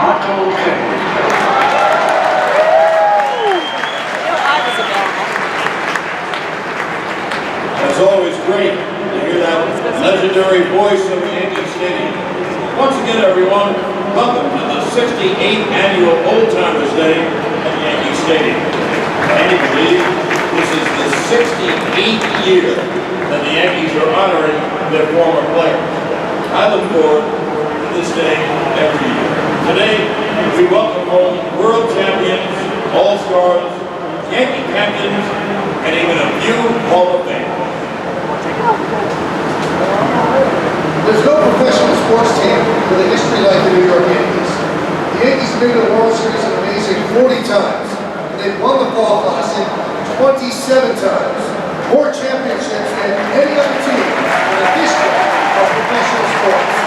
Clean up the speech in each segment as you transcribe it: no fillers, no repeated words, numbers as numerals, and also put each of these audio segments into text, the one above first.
Otto Kenny. It's always great to hear that legendary voice of Yankee Stadium. Once again, everyone, welcome to the 68th Annual Old Timers Day at Yankee Stadium. Can you believe this is the 68th year that the Yankees are honoring their former players? I look forward to this day every year. Today, we welcome home world champions, all-stars, Yankee captains, and even a few Hall of Fame. There's no professional sports team with a history like the New York Yankees. The Yankees have been to the World Series an amazing 40 times, and they've won the Fall Classic 27 times. More championships than any other team in the history of professional sports.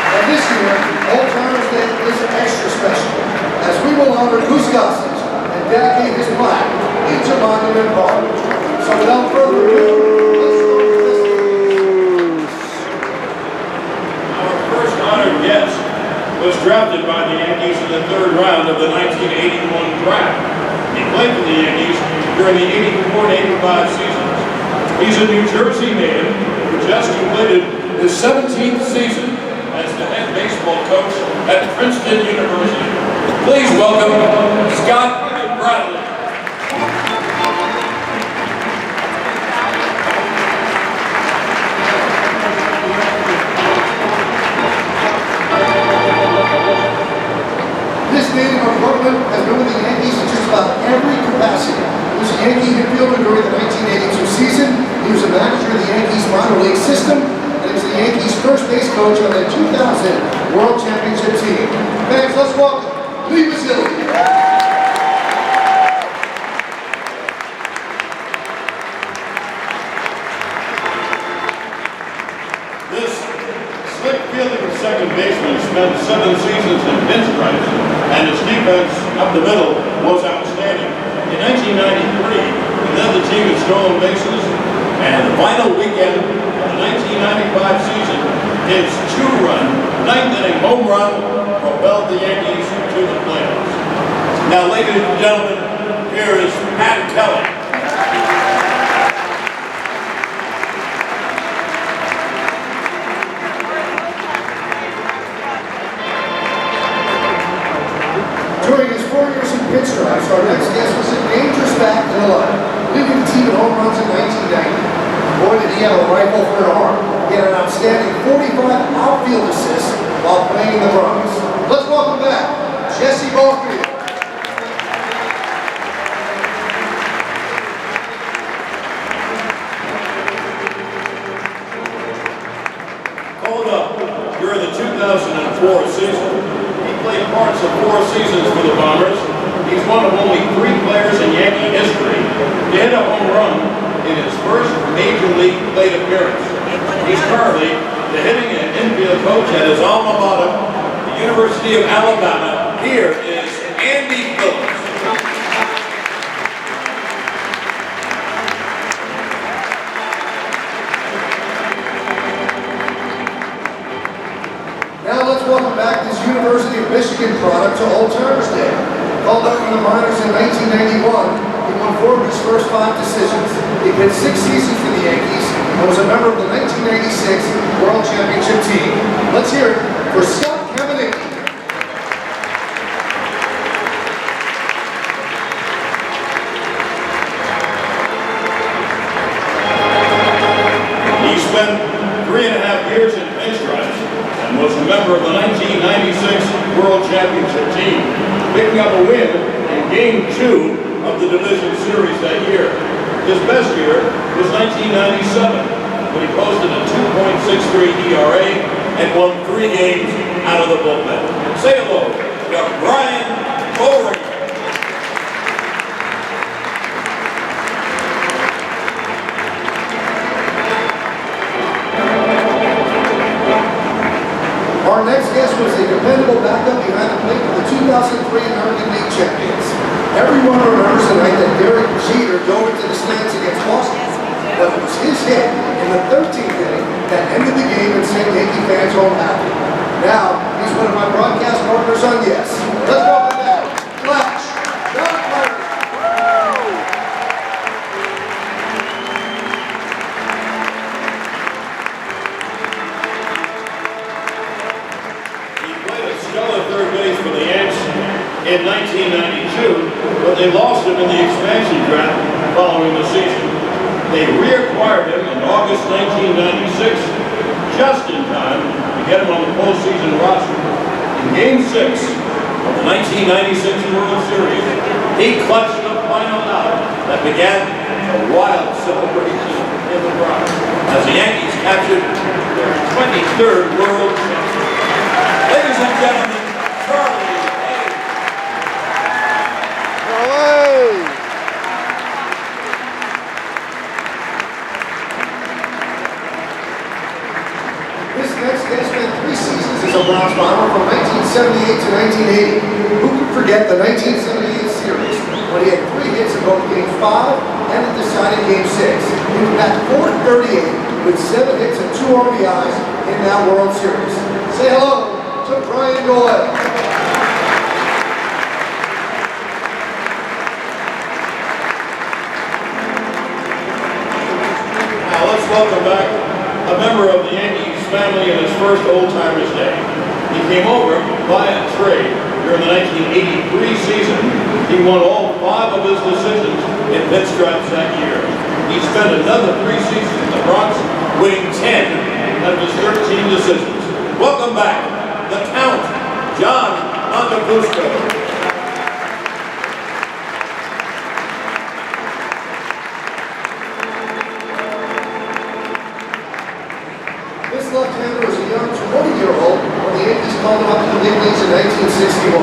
And this year, Old Timers Day is extra special, as we will honor Goose Gossage and dedicate his plaque into Monument Park. So without further ado, let's start with this. Our first honored guest was drafted by the Yankees in the third round of the 1981 draft. He played for the Yankees during the 84 and 85 seasons. He's a New Jersey native who just completed his 17th season as the head baseball coach at Princeton University. Please welcome Scott Bradley. This native of Brooklyn has been with the Yankees in just about every capacity. He was a Yankee infielder during the 1982 season. He was a manager of the Yankees minor league system, and he was the Yankees' first base coach on their 2000 World Championship team. Fans, let's welcome Lee Mazzilli. This slick fielding second baseman spent 7 seasons in pinstripes, and his defense up the middle was outstanding. In 1993, he led the team in stolen bases, and the final weekend of the 1995 season, his 2-run, 9th-inning home run propelled the Yankees to the playoffs. Now, ladies and gentlemen, here is Pat Kelly. During his 4 years in pinstripes, our next guest was a dangerous bat in the lineup, leading the team in home runs in 1990. Boy, did he have a rifle for an arm. He had an outstanding 45 outfield assists while playing in the Bronx. Let's welcome back Jesse Barfield. Called up during the 2004 season. He played parts of 4 seasons for the Bombers. He's one of only 3 players in Yankee history to hit a home run in his first Major League plate appearance. He's currently the hitting and infield coach at his alma mater, the University of Alabama. Here is Andy Phillips. Now let's welcome back this University of Michigan product to Old Timers Day. Called up from the minors in 1991, he won 4 of his first 5 decisions. He played 6 seasons for the Yankees and was a member of the 1996 World Championship team. Let's hear it for Scott Kamenicki. He spent 3.5 years in pinstripes and was a member of the 1996 World Championship team, picking up a win in Game 2 of the Division Series that year. His best year was 1997, when he posted a 2.63 ERA and won 3 games out of the bullpen. Say hello to Brian Boehringer. Our next guest was a dependable backup behind the plate for the 2003 American League champions. Everyone remembers the night that Derek Jeter dove into the stands against Boston. But it was his hit in the 13th inning that ended the game and sent Yankee fans home happy. Now, he's one of my broadcast partners on Yes. Let's welcome back, Flash, John Flaherty. He played a stellar third base for the Yanks in 1992, but they lost him in the expansion draft following the season. They reacquired him in August 1996, just in time to get him on the postseason roster. In Game 6 of the 1996 World Series, he clutched the final out that began a wild celebration in the Bronx as the Yankees captured their 23rd World Championship. Ladies and gentlemen, Charlie Hayes. This next guest spent 3 seasons as a Bronx Bomber from 1978 to 1980. Who could forget the 1978 series when he had 3 hits in both Game 5 and the deciding Game 6? He was back .438 with 7 hits and 2 RBIs in that World Series. Say hello to Brian Doyle. Now let's welcome back a member of the Yankees family in his first Old Timers Day. He came over via trade during the 1983 season. He won all 5 of his decisions in pinstripes that year. He spent another 3 seasons in the Bronx, winning 10 out of his 13 decisions. Welcome back, the Count, John Montefusco. This left-hander was a young 20-year-old when the Yankees called him up to the big leagues in 1961.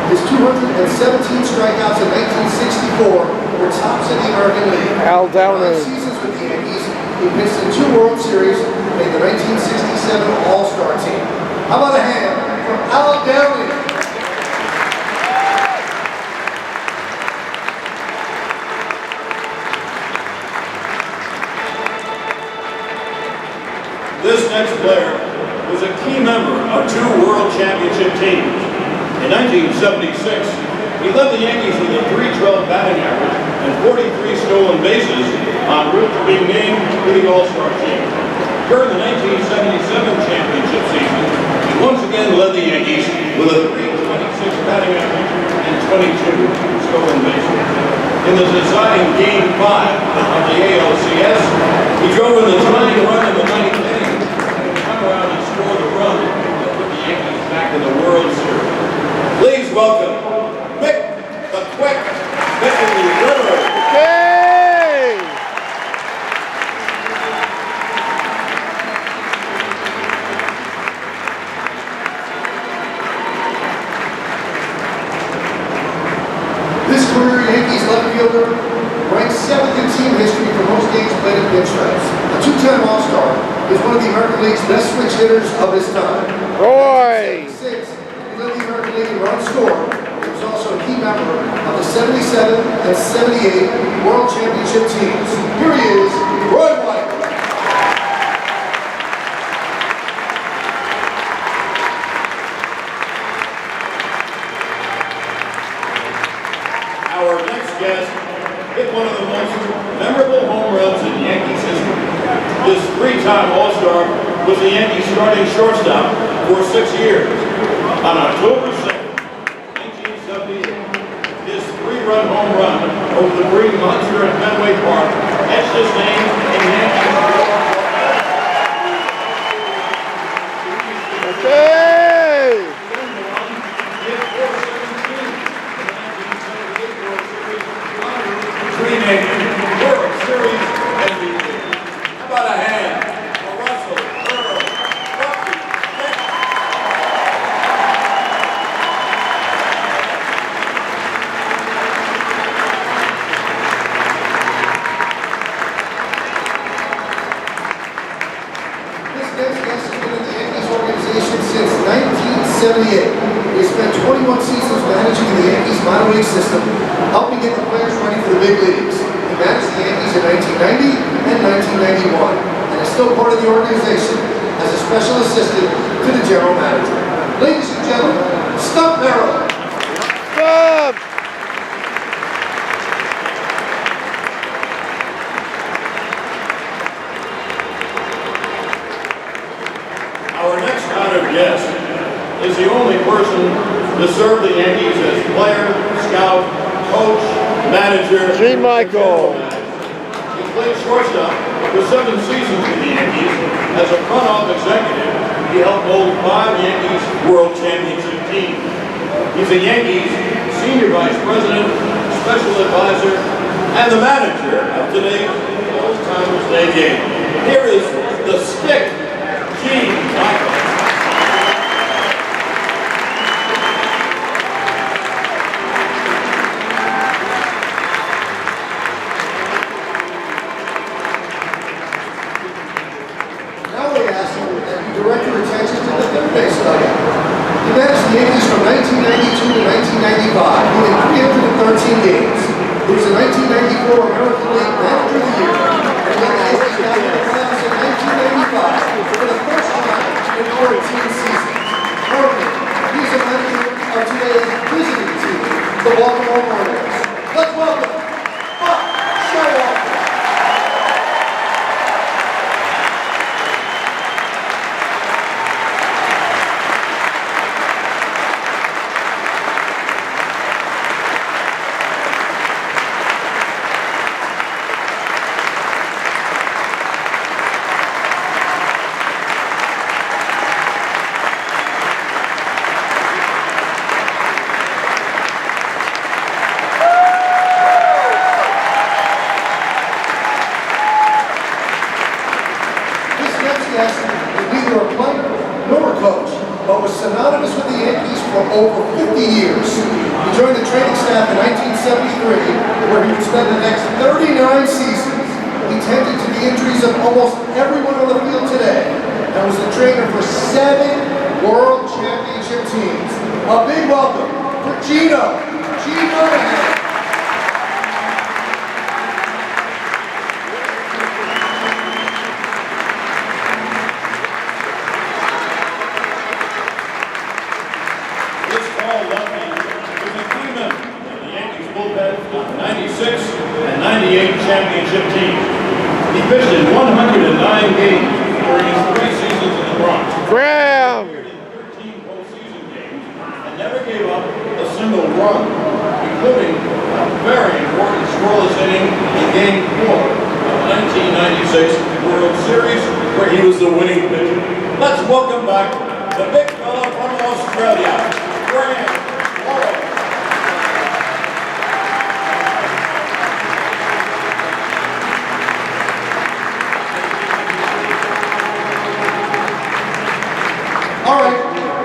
His 217 strikeouts in 1964 were tops in the American League. Al Downing. 9 seasons with the Yankees, he pitched in 2 World Series and made the 1967 All-Star team. How about a hand for Al Downing? This next player was a key member of 2 World Championship teams. In 1976, he led the Yankees with a .312 batting average and 43 stolen bases en route to being named to the All-Star team. During the 1977 championship season, he once again led the Yankees with a .326 batting average and 22 stolen bases. In the deciding Game 5 of the ALCS, he drove in the tying run in the 9th inning and come around and scored a run that put the Yankees back in the World Series. Please welcome Mick the Quick Mickey Rivers. Hey! This career Yankees left fielder ranks 7th in team history for most games played in pinstripes. A 2-time All-Star, is one of the American League's best switch hitters of his time. Roy! He led the American League in runs scored. He was also a key member of the 77 and 78 World Championship teams. Here he is, Roy White. Our next guest hit one of the most memorable home runs in Yankees history. This 3-time All-Star was the Yankees starting shortstop for 6 years. On October 2nd, 1978, his 3-run home run over the Green Monster at Fenway Park etched his name in Yankees history. Hey! Dreaming World Series MVP. How about a hand for Russell, Earl, Bucky, Nick? This next guest has been in the Yankees organization since 1978. He spent 21 seasons managing the Yankees minor league system, helping get the players ready for the big leagues. He managed the Yankees in 1990 and 1991, and is still part of the organization as a special assistant to the general manager. Ladies and gentlemen, Stump Merrill. Stop! Our next honored guest is the only person to serve the Yankees as player, scout, coach, manager, Gene Michael. He played shortstop for 7 seasons with the Yankees. As a front office executive, he helped mold 5 Yankees World Championship teams. He's a Yankees senior vice president, special advisor, and the manager of today's Old Timers Day game. Here is the Stick, Gene Michael. Now we ask you that you direct your attention to the third base dugout. He managed the Yankees from 1992 to 1995, winning 313 games. He was a 1994 American League Manager of the Year, and led the Yankees down to the playoffs in 1995 for the first time in 14 seasons. Currently, he's a manager of today's visiting team, the Baltimore Orioles. Let's welcome Buck Showalter. This next guest is neither a player nor a coach, but was synonymous with the Yankees for over 50 years. He joined the training staff in 1973, where he would spend the next 39 seasons. He tended to the injuries of almost everyone on the field today, and was the trainer for 7 World Championship teams. A big welcome for Gino Monahan. This tall lefty was a key member of the Yankees bullpen on the 96 and 98 championship teams. He pitched in 109 games during his 3 seasons in the Bronx. Graham! He appeared in 13 postseason games and never gave up a single run, including a very important scoreless inning in Game 4 of the 1996 World Series, where he was the winning pitcher. Let's welcome back the big fella from Australia, Graham Laurel. All right,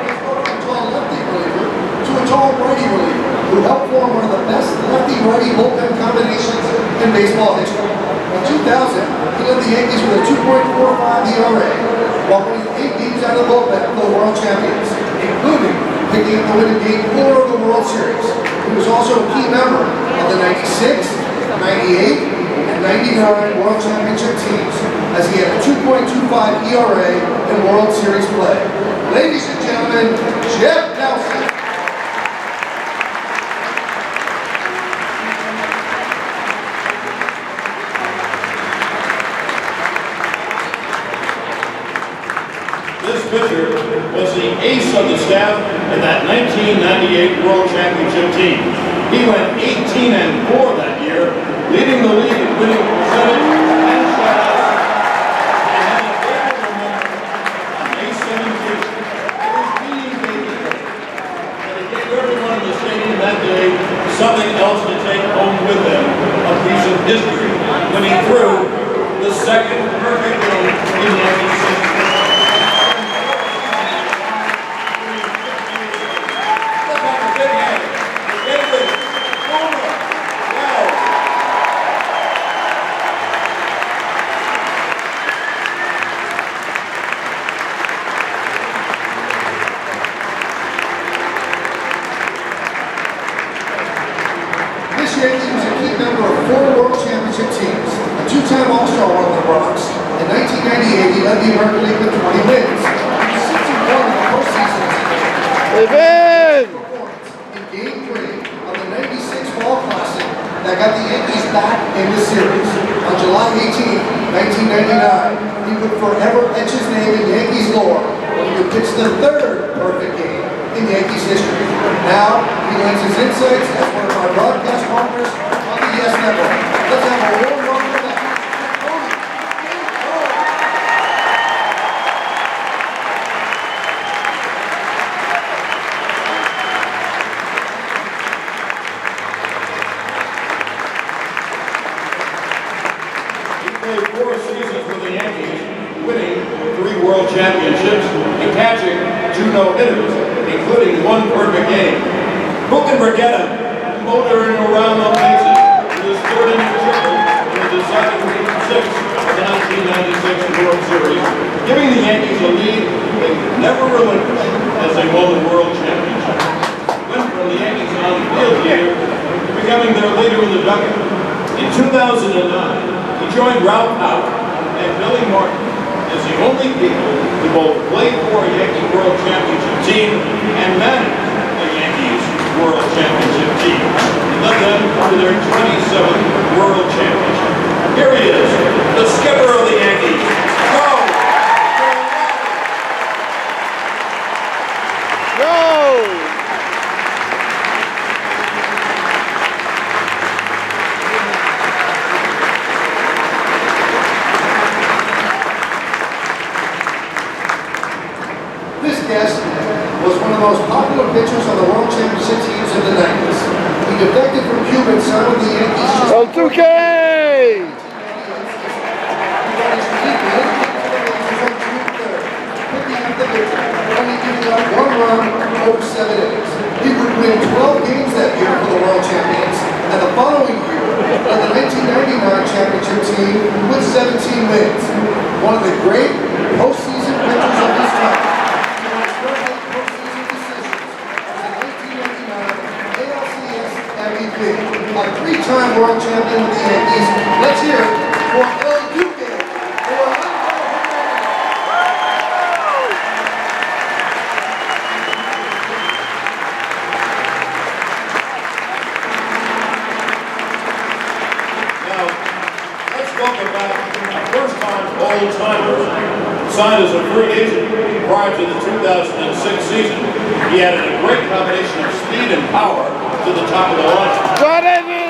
let's go from a tall lefty reliever to a tall righty reliever who helped form one of the best lefty-righty bullpen combinations in baseball history. In 2000, he led the Yankees with a 2.45 ERA, while winning 8 games out of the bullpen for the World Champions, including picking up the win in Game 4 of the World Series. He was also a key member of the 96, 98, and 99 World Championship teams, as he had a 2.25 ERA in World Series play. Ladies and gentlemen, Jeff Nelson. This pitcher was the ace of the staff in that 1998 World Championship team. He went 18-4 that year, leading the league in winning percentage and shutouts. And had a favorable moment on May 17th. It was beating Baby Day. And it gave everyone in the stadium that day something else to take home with them, a piece of history, when he threw the second perfect game in Yankee history. This Yankee was a key member of 4 World Championship teams, a 2-time All-Star on the Bronx. In 1998, he led the American League with 20 wins. Amen. performance in Game 3 of the '96 Fall Classic that got the Yankees back in the series. On July 18, 1999, he would forever etch his name in Yankees lore when he would pitch the third perfect game in Yankees history. Now, he lends his insights as one of our broadcast partners on the YES Network. Let's have a warm welcome to that. He played 4 seasons with the Yankees, winning 3 World Championships and catching 2 no-hitters, including 1 perfect game. Who can forget him? Motoring around the bases with his third inning triple in the deciding Game 6 of the 1996 World Series, giving the Yankees a lead they could never relinquish as they won the World Championship. Went from the Yankees on-field leader to becoming their leader in the dugout. In 2009, he joined Ralph Howard and Billy Martin as the only people to both play for a Yankee World Championship team and manage a Yankees World Championship team. He led them to their 27th World Championship. Here he is, the skipper of the Yankees, Joe. Go. This guest was one of the most popular pitchers on the World Championship teams in the 90s. He defected from Cuba and signed with the Yankees just El Duque. He got his unique late kick to the Rangers on June 3rd, picking up the victory, only giving up 1 run over 7 innings. He would win 12 games that year for the World Champions, and the following year, led the 1999 championship team with 17 wins. One of the great postseason pitchers of his time. He won his first 8 postseason decisions as an 1899 ALCS MVP, a 3-time world champion with the Yankees. Let's hear it for El Duque. Now, let's welcome back a first-time old-timer signed as a free agent prior to the 2006 season. He added a great combination of speed and power to the top of the line. Guarani.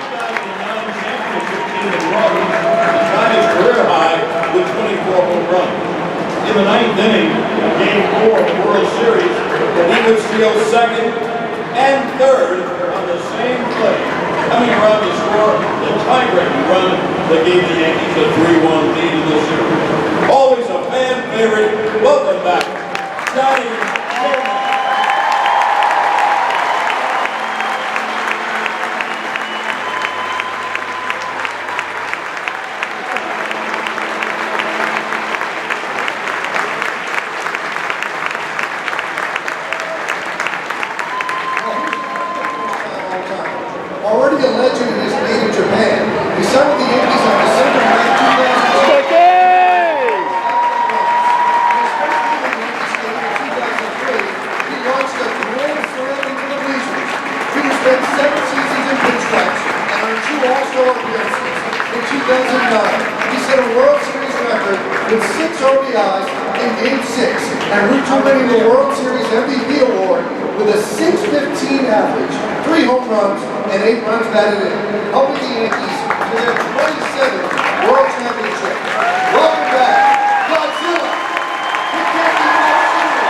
2009 championship team in run, he tied his career high with 24 home runs. In the 9th inning of Game 4 of the World Series, he would steal second and third on the same play, coming around to score the tie-breaking run that gave the Yankees a 3-1 lead in the series. Always a fan favorite. Welcome back, Johnny Coleman. Already a legend in his native Japan, he signed with the Yankees on December 9, 2006. Duque. He launched a grand slam into the bleachers. He spent 7 seasons in pinstripes and earned 2 All-Star appearances. In 2009, he set a World Series record with 6 ODIs in Game 6 and reached winning the World Series MVP award with a .615 average, 3 home runs, and 8 runs batted in, helping the Yankees to their 27th World Championship. Welcome back, Godzilla. The Yankee World Series.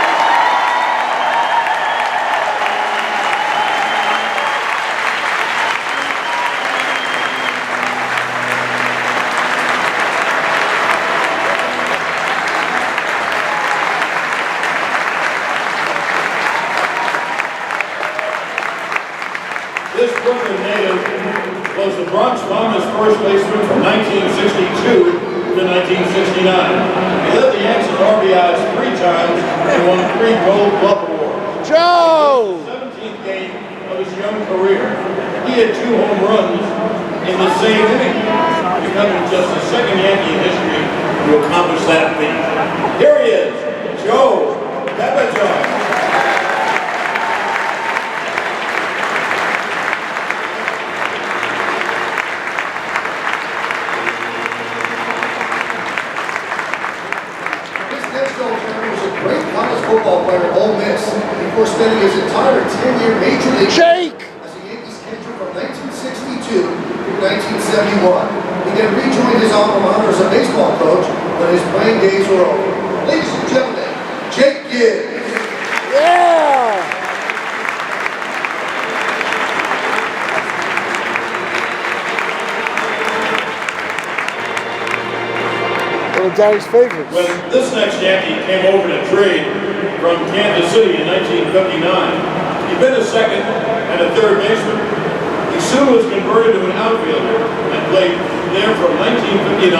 This Brooklyn native was the Bronx Bombers first baseman from 1962 to 1969. He led the Yanks in RBIs 3 times and won 3 Gold Glove awards. Joe. 17th game of his young career, he had 2 home runs in the same inning, becoming just the second Yankee in history to accomplish that feat. Here he is, Joe Papajohn. Ole Miss before spending his entire 10-year major league Jake! as a Yankees catcher from 1962 through 1971. He then rejoined his alma mater as a baseball coach when his playing days were over. Ladies and gentlemen, Jake Gibbs. Yeah! One of Daddy's favorites. When this next Yankee came over to trade from Kansas City in 1959, he'd been a second and a third baseman. He soon was converted to an outfielder and played there from 1959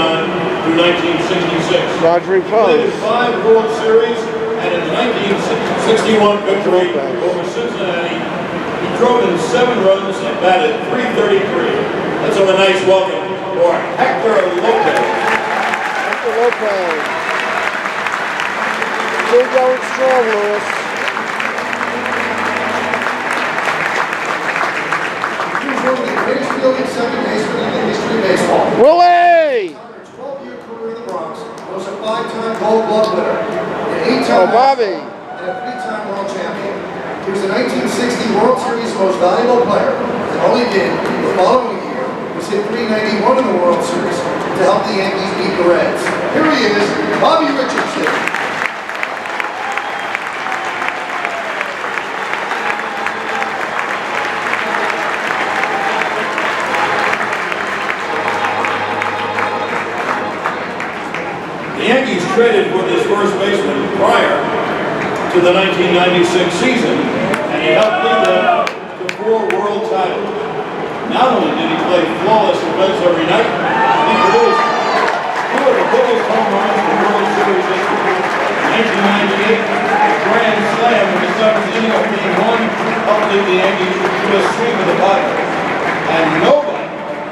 through 1966. Roger He played in Pose. 5 World Series, and in the 1961 victory over Cincinnati, he drove in 7 runs and batted .333. Let's have a nice welcome for Hector Lopez. Lopez. Keep going strong, Lewis. He was one of the greatest fielding second basemen in the history of baseball. Willie! 12-year career in the Bronx, was a 5-time Gold Glove winner, an 8-time Oh, Bobby. and a 3-time world champion. He was the 1960 World Series most valuable player, and all he did the following year was hit .391 in the World Series to help the Yankees beat the Reds. Here he is, Bobby Richardson. The Yankees traded for this first baseman prior to the 1996 season, and he helped lead them to 4 world titles. Not only did he play flawless events every night, he produced 2 of the biggest home runs in World Series history. In 1998, a grand slam in the 7th inning of Game 1 helped lead the Yankees to a sweep of the Padres. And nobody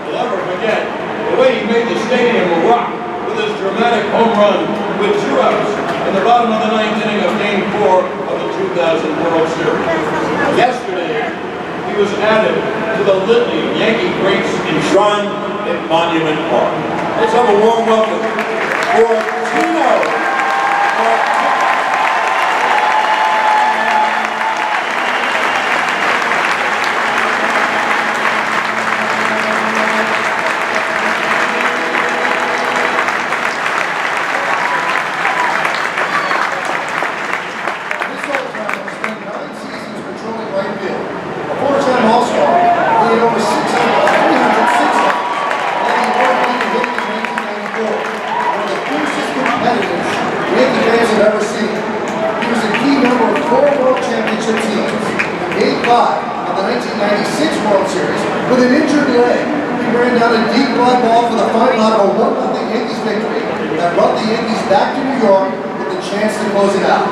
will ever forget the way he made the stadium rock with his dramatic home run with 2 outs in the bottom of the 9th inning of Game 4 of the 2000 World Series. Yesterday, he was added to the litany of Yankee greats enshrined at Monument Park. Let's have a warm welcome for Tino. This old-timer spent 9 seasons patrolling right field, a 4-time All-Star, winning over 306 times, and he won the Yankee in 1994, one of the fiercest competitors Yankee fans have ever seen. He was a key member of 4 World Championship teams. In Game 5 of the 1996 World Series, with an injured leg, he ran down a deep fly ball for the final out of a 1-0 Yankees victory that brought the Yankees back to New York with a chance to close it out.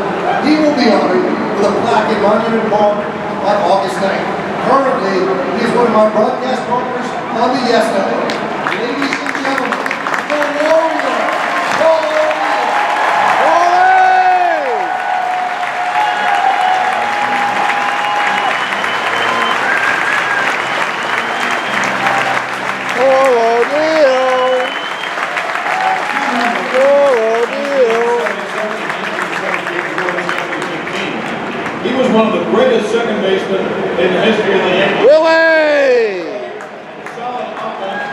He will be honored with a plaque at Monument Park on August 9th. Currently, he is one of my broadcast partners on the Yes Network. Ladies and gentlemen, the Warrior, Paul O'Neill. Willie! Paul O'Neill! Paul O'Neill! He was one of the greatest second basemen in the history of the Yankees. Willie! Solid offense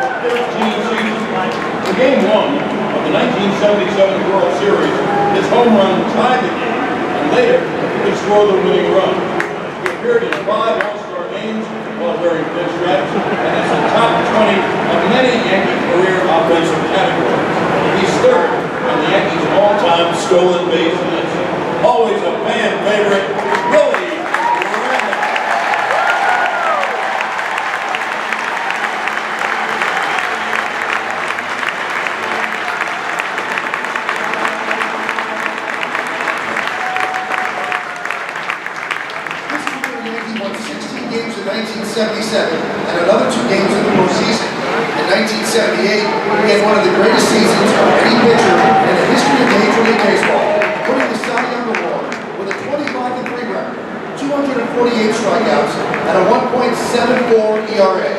for 15 seasons. In Game 1 of the 1977 World Series, his home run tied the game, and later he would score the winning run. He appeared in 5 All-Star games while wearing thin straps, and is in the top 20 of many Yankee career offensive categories. He's 3rd on the Yankees' all-time stolen base list. Always a fan favorite, Willie Miranda. This year, Yankee won 16 games in 1977 and another 2 games in the postseason. In 1978, he had one of the greatest seasons of any pitcher in the history of Major League Baseball, winning the Cy Young Award with a 25-3 record, 248 strikeouts, and a 1.74 ERA.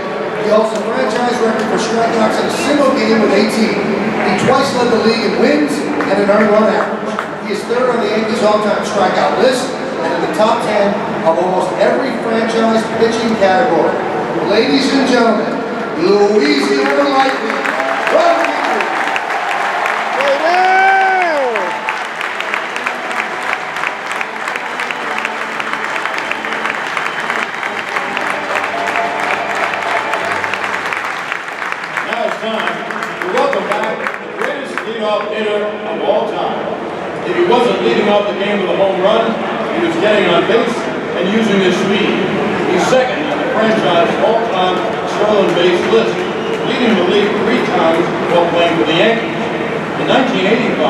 He holds the franchise record for strikeouts in a single game with 18. He twice led the league in wins and an earned run average. He He is third on the Yankees all-time strikeout list and in the top 10 of almost every franchise pitching category. Ladies and gentlemen, Louisiana Lightning, Ron Guidry. Way down! Now it's time to welcome back the greatest leadoff hitter of all time. If he wasn't leading off the game with a home run, he was getting on base and using his speed. He's second on the franchise all-time stolen base list, leading the league 3 times while playing for the Yankees. In 1985,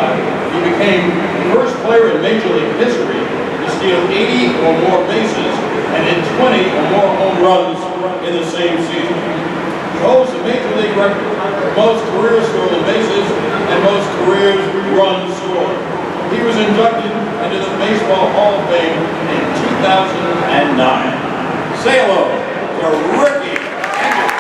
he became the first player in Major League history to steal 80 or more bases and hit 20 or more home runs in the same season. He holds the Major League record for most career stolen bases and most career runs scored. He was inducted into the Baseball Hall of Fame in 2009. Say hello to Rickey Henderson.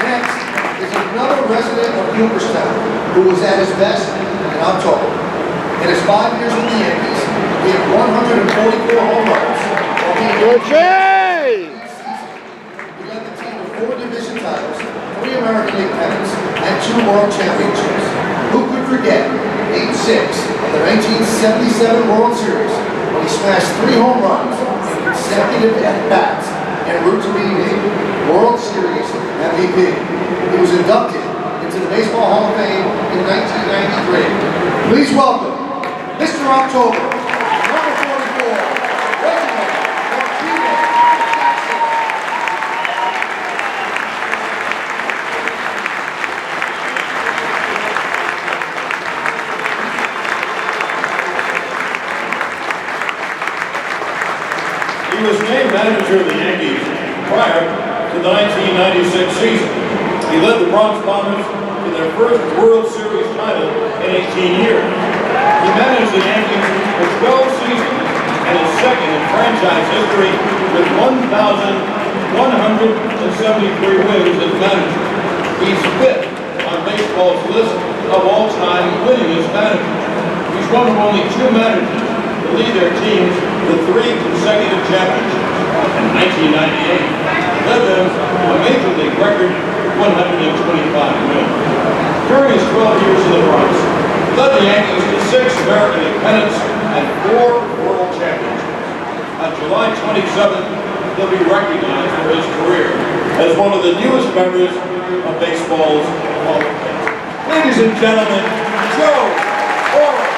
Next is another resident of Cooperstown who was at his best in October. In his 5 years with the Yankees, he had 144 home runs. While he Good Jay! He led the team to 4 division titles, 3 American League pennants, and 2 World Championships. Who could forget 8-6 of the 1977 World Series when he smashed 3 home runs in consecutive at-bats en route to being named World Series MVP. He was inducted into the Baseball Hall of Fame in 1993. Please welcome Mr. October, number 44, Reginald Martinez Jackson. He was named manager of the Yankees prior to the 1996 season. He led the Bronx Bombers to their first World Series title in 18 years. He managed the Yankees for 12 seasons and is second in franchise history with 1,173 wins as manager. He's fifth on baseball's list of all-time winningest managers. He's one of only 2 managers to lead their teams to 3 consecutive championships. In 1998, he led them to a Major League record 125 wins. During his 12 years in the Bronx, he led the Yankees to 6 American League pennants and 4 World Championships. On July 27th, he'll be recognized for his career as one of the newest members of baseball's Hall of Fame. Ladies and gentlemen, Joe Torre.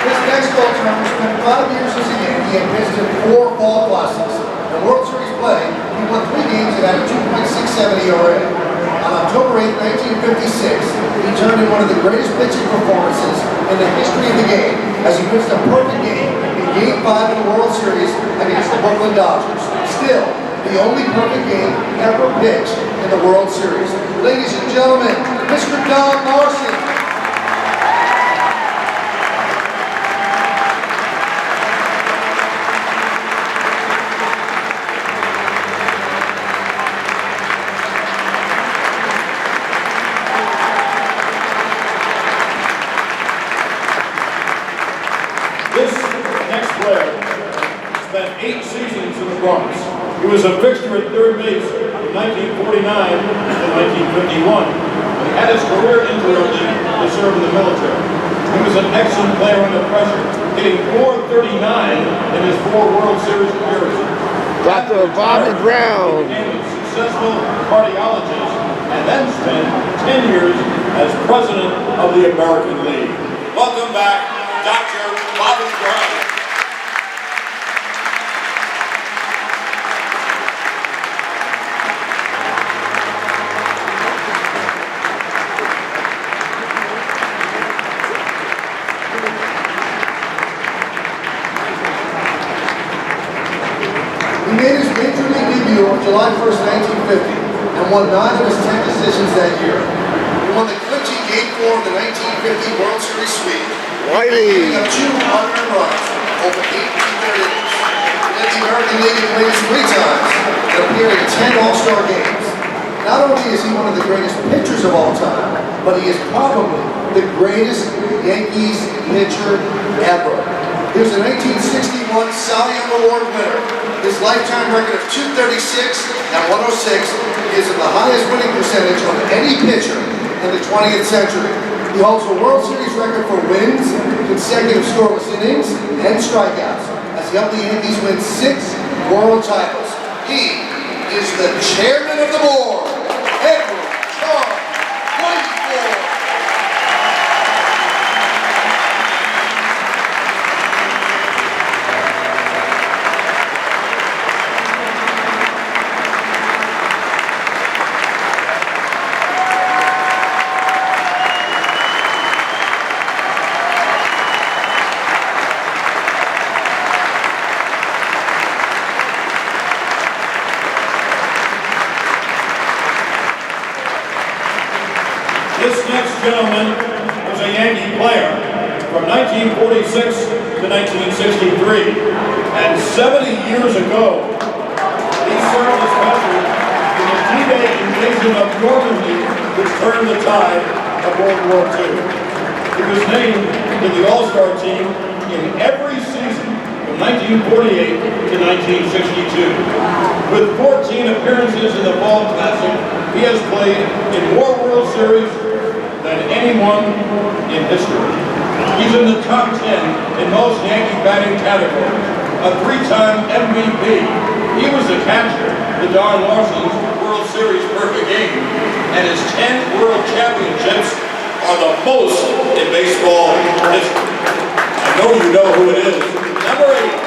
This next all-timer spent 5 years as a Yankee and visited 4 fall classes. In World Series play, he won 3 games and had a 2.67 ERA. On October 8, 1956, he turned in one of the greatest pitching performances in the history of the game as he pitched a perfect game in Game 5 of the World Series against the Brooklyn Dodgers. Still, the only perfect game ever pitched in the World Series. Ladies and gentlemen, Mr. Don Larsen. This next player spent 8 seasons in the Bronx. He was a fixture at third base from 1949 to 1951. He had his career interrupted to serve in the military. He was an excellent player under pressure, hitting .439 in his 4 World Series appearances. Dr. Bobby Brown. Became a successful cardiologist and then spent 10 years as president of the American League. Welcome back, Dr. Bobby Brown. He made his major league debut on July 1st, 1950, and won 9 of his 10 decisions that year. He won the clinching Game 4 of the 1950 World Series sweep, Whitey. giving up 2 unearned runs over 8 innings. He led the American League in wins 3 times and appeared in 10 All-Star games. Not only is he one of the greatest pitchers of all time, but he is probably the greatest Yankees pitcher ever. He was a 1961 Cy Young Award winner. His lifetime record of 236 and 106 gives him the highest winning percentage of any pitcher in the 20th century. He holds a World Series record for wins, consecutive scoreless innings, and strikeouts, as he helped the Yankees win 6 world titles. He is the chairman of the board, Edward John Whitey. This next gentleman was a Yankee player from 1946 to 1963, and 70 years ago, he served his country in the D-Day invasion of Normandy, which turned the tide of World War II. He was named to the All-Star team in every season from 1948 to 1962. With 14 appearances in the Fall Classic, he has played in more World Series than anyone in history. He's in the top 10 in most Yankee batting categories, a 3-time MVP. He was the catcher in Don Larson's World Series perfect game, and his 10 World Championships are the most in baseball history. I know you know who it is. Number 8.